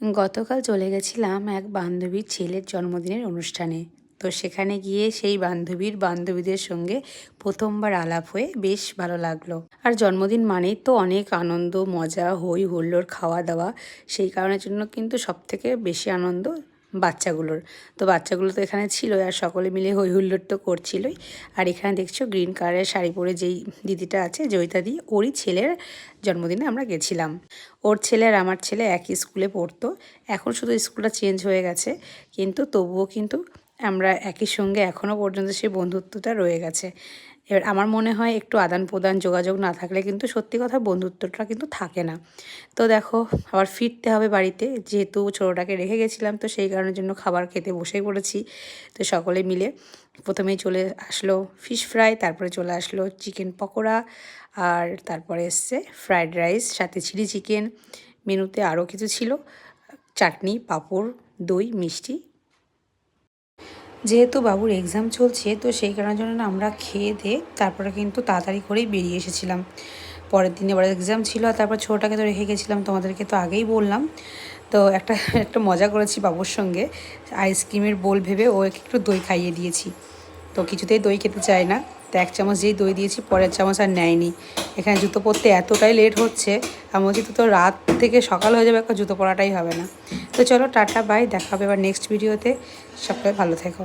গতকাল চলে গেছিলাম এক বান্ধবীর ছেলের জন্মদিনের অনুষ্ঠানে। তো সেখানে গিয়ে সেই বান্ধবীদের সঙ্গে প্রথমবার আলাপ হয়ে বেশ ভালো লাগলো। আর জন্মদিন মানেই তো অনেক আনন্দ, মজা, হই হুল্লোড়, খাওয়া দাওয়া। সেই কারণের জন্য কিন্তু সবথেকে বেশি আনন্দ বাচ্চাগুলোর। তো বাচ্চাগুলো তো এখানে ছিল আর সকলে মিলে হই হুল্লোড় তো করছিলই। আর এখানে দেখছো গ্রিন কালারের শাড়ি পরে যেই দিদিটা আছে, জয়িতা দি, ওরই ছেলের জন্মদিনে আমরা গেছিলাম। ওর ছেলে আর আমার ছেলে একই স্কুলে পড়তো। এখন শুধু স্কুলটা চেঞ্জ হয়ে গেছে, কিন্তু তবুও কিন্তু আমরা একই সঙ্গে এখনও পর্যন্ত সেই বন্ধুত্বটা রয়ে গেছে। এবার আমার মনে হয় একটু আদান প্রদান যোগাযোগ না থাকলে কিন্তু সত্যি কথা বন্ধুত্বটা কিন্তু থাকে না। তো দেখো আবার ফিরতে হবে বাড়িতে, যেহেতু ছোটোটাকে রেখে গেছিলাম, তো সেই কারণের জন্য খাবার খেতে বসে পড়েছি। তো সকলে মিলে প্রথমেই চলে আসলো ফিশ ফ্রাই, তারপরে চলে আসলো চিকেন পকোড়া, আর তারপরে এসছে ফ্রায়েড রাইস, সাথে চিলি চিকেন। মেনুতে আরও কিছু ছিল, চাটনি, পাঁপড়, দই, মিষ্টি। যেহেতু বাবুর এক্সাম চলছে, তো সেই কারণের জন্য আমরা খেয়ে দিয়ে তারপরে কিন্তু তাড়াতাড়ি করেই বেরিয়ে এসেছিলাম। পরের দিনে আবার এক্সাম ছিল, আর তারপর ছোটোটাকে তো রেখে গেছিলাম, তোমাদেরকে তো আগেই বললাম। তো একটা মজা করেছি বাবুর সঙ্গে, আইসক্রিমের বোল ভেবে ও একটু দই খাইয়ে দিয়েছি। তো কিছুতেই দই খেতে চায় না, তো এক চামচ যেই দই দিয়েছি, পরের চামচ আর নেয়নি। এখানে জুতো পরতে এতটাই লেট হচ্ছে, আমি বলছি তো রাত থেকে সকাল হয়ে যাবে, একটা জুতো পরাটাই হবে না। তো চলো টাটা বাই, দেখা হবে এবার নেক্সট ভিডিওতে। সবাই ভালো থেকো।